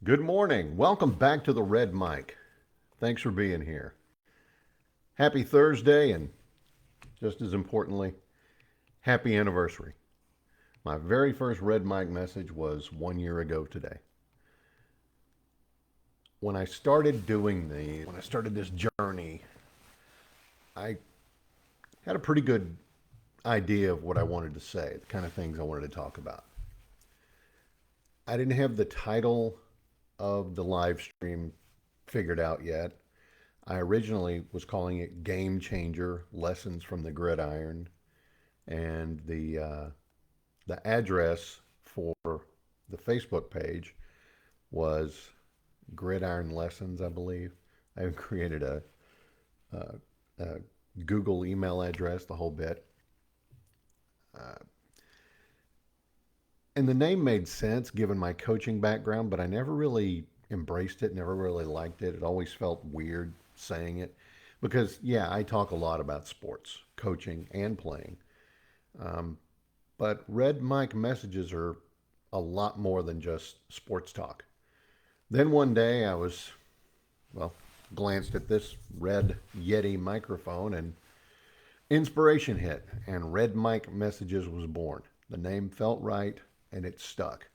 Good morning. Welcome back to the Red Mic. Thanks for being here. Happy Thursday, and just as importantly, happy anniversary. My very first Red Mic message was 1 year ago today. When I started this journey, I had a pretty good idea of what I wanted to say, the kind of things I wanted to talk about. I didn't have the title of the live stream figured out yet. I originally was calling it Game Changer Lessons from the Gridiron, and the address for the Facebook page was Gridiron Lessons, I believe. I created a, a Google email address, the whole bit. Uh, and the name made sense given my coaching background, but I never really embraced it, never really liked it. It always felt weird saying it because, yeah, I talk a lot about sports, coaching, and playing. Um, but Red Mike messages are a lot more than just sports talk. Then one day I was, well, glanced at this red Yeti microphone and inspiration hit, and Red Mike Messages was born. The name felt right and it stuck.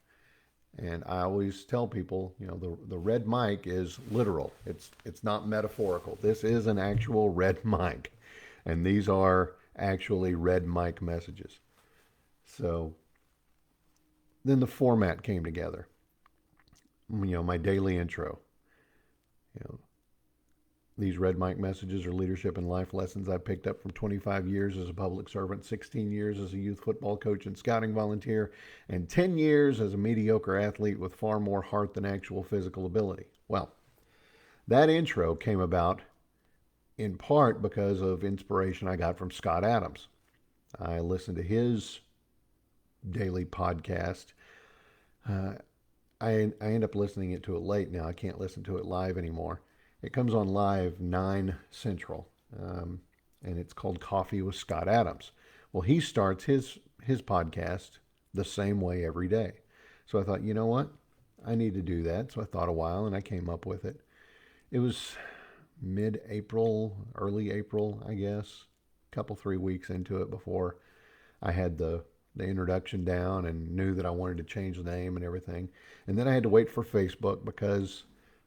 And I always tell people, the red mic is literal. It's not metaphorical. This is an actual red mic, and these are actually red mic messages. So then the format came together. My daily intro. You know, these red mic messages are leadership and life lessons I picked up from 25 years as a public servant, 16 years as a youth football coach and scouting volunteer, and 10 years as a mediocre athlete with far more heart than actual physical ability. Well, that intro came about in part because of inspiration I got from Scott Adams. I listened to his daily podcast. Uh, I end up listening to it late now. I can't listen to it live anymore. It comes on live 9 Central, um, and it's called Coffee with Scott Adams. Well, he starts his podcast the same way every day. So I thought, you know what? I need to do that. So I thought a while, and I came up with it. It was mid-April, early April, I guess. A couple 3 weeks into it before I had the introduction down and knew that I wanted to change the name and everything. And then I had to wait for Facebook because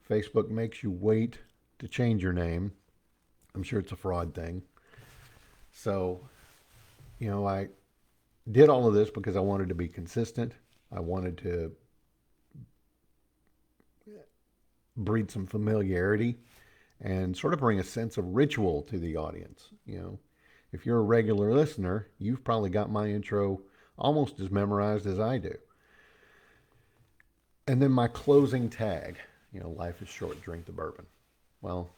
Facebook makes you wait to change your name. I'm sure it's a fraud thing. So, I did all of this because I wanted to be consistent. I wanted to breed some familiarity and sort of bring a sense of ritual to the audience. If you're a regular listener, you've probably got my intro almost as memorized as I do. And then my closing tag, life is short, drink the bourbon. Well,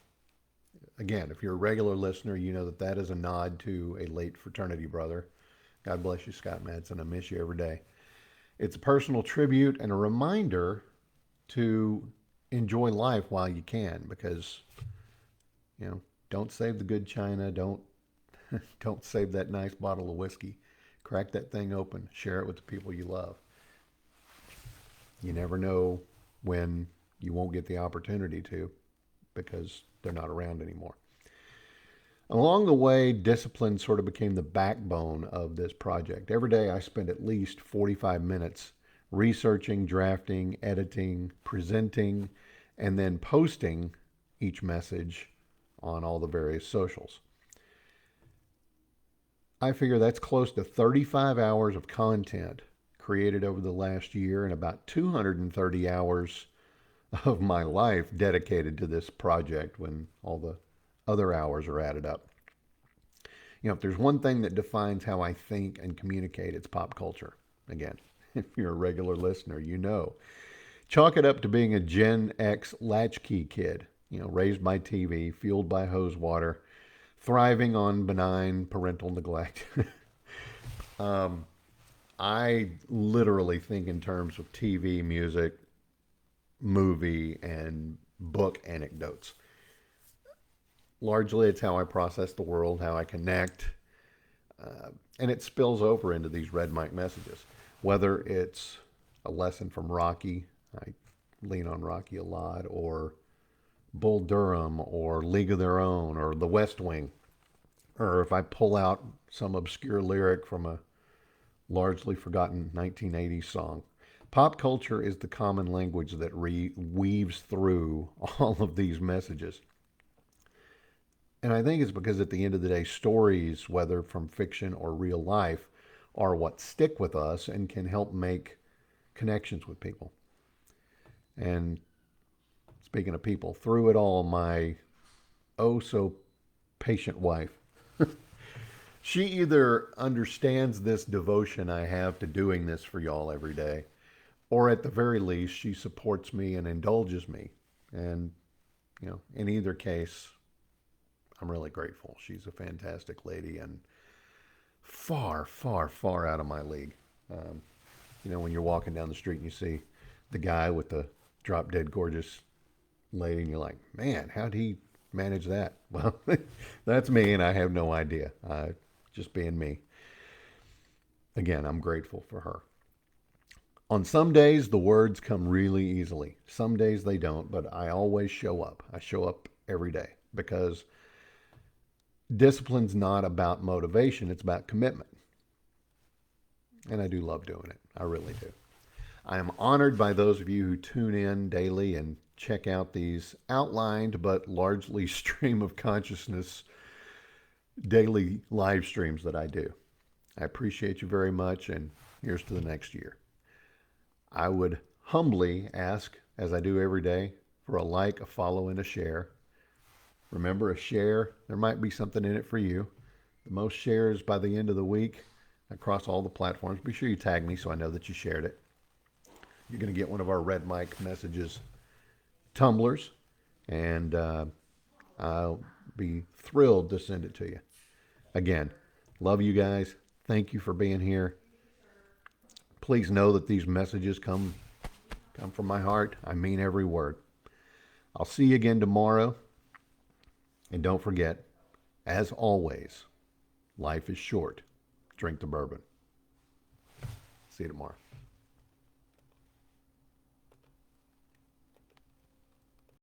again, if you're a regular listener, you know that that is a nod to a late fraternity brother. God bless you, Scott Madsen. I miss you every day. It's a personal tribute and a reminder to enjoy life while you can because, don't save the good china. Don't save that nice bottle of whiskey. Crack that thing open. Share it with the people you love. You never know when you won't get the opportunity to because they're not around anymore. Along the way, discipline sort of became the backbone of this project. Every day I spend at least 45 minutes researching, drafting, editing, presenting, and then posting each message on all the various socials. I figure that's close to 35 hours of content created over the last year and about 230 hours of my life dedicated to this project when all the other hours are added up. If there's one thing that defines how I think and communicate, it's pop culture. Again, if you're a regular listener, you know. Chalk it up to being a Gen X latchkey kid, raised by TV, fueled by hose water, thriving on benign parental neglect. um, I literally think in terms of TV, music, movie, and book anecdotes. Largely, it's how I process the world, how I connect, uh, and it spills over into these red mic messages. Whether it's a lesson from Rocky, I Lean on Rocky a lot, or Bull Durham, or League of Their Own, or The West Wing, or if I pull out some obscure lyric from a largely forgotten 1980s song. Pop culture is the common language that weaves through all of these messages. And I think it's because at the end of the day, stories, whether from fiction or real life, are what stick with us and can help make connections with people. And speaking of people, through it all, my oh so patient wife, she either understands this devotion I have to doing this for y'all every day, or at the very least, she supports me and indulges me. And, in either case, I'm really grateful. She's a fantastic lady and far, far, far out of my league. Um, when you're walking down the street and you see the guy with the drop dead gorgeous lady, and you're like, man, how'd he manage that? Well, that's me, and I have no idea. Just being me. Again, I'm grateful for her. On some days, the words come really easily. Some days they don't, but I always show up. I show up every day because discipline's not about motivation, it's about commitment. And I do love doing it. I really do. I am honored by those of you who tune in daily and check out these outlined but largely stream of consciousness daily live streams that I do. I appreciate you very much, and here's to the next year. I would humbly ask, as I do every day, for a like, a follow, and a share. Remember, a share, there might be something in it for you. The most shares by the end of the week across all the platforms. Be sure you tag me so I know that you shared it. You're going to get one of our Red Mike Messages tumblers, and I'll be thrilled to send it to you. Again, love you guys. Thank you for being here. Please know that these messages come from my heart. I mean every word. I'll see you again tomorrow. And don't forget, as always, life is short. Drink the bourbon. See you tomorrow.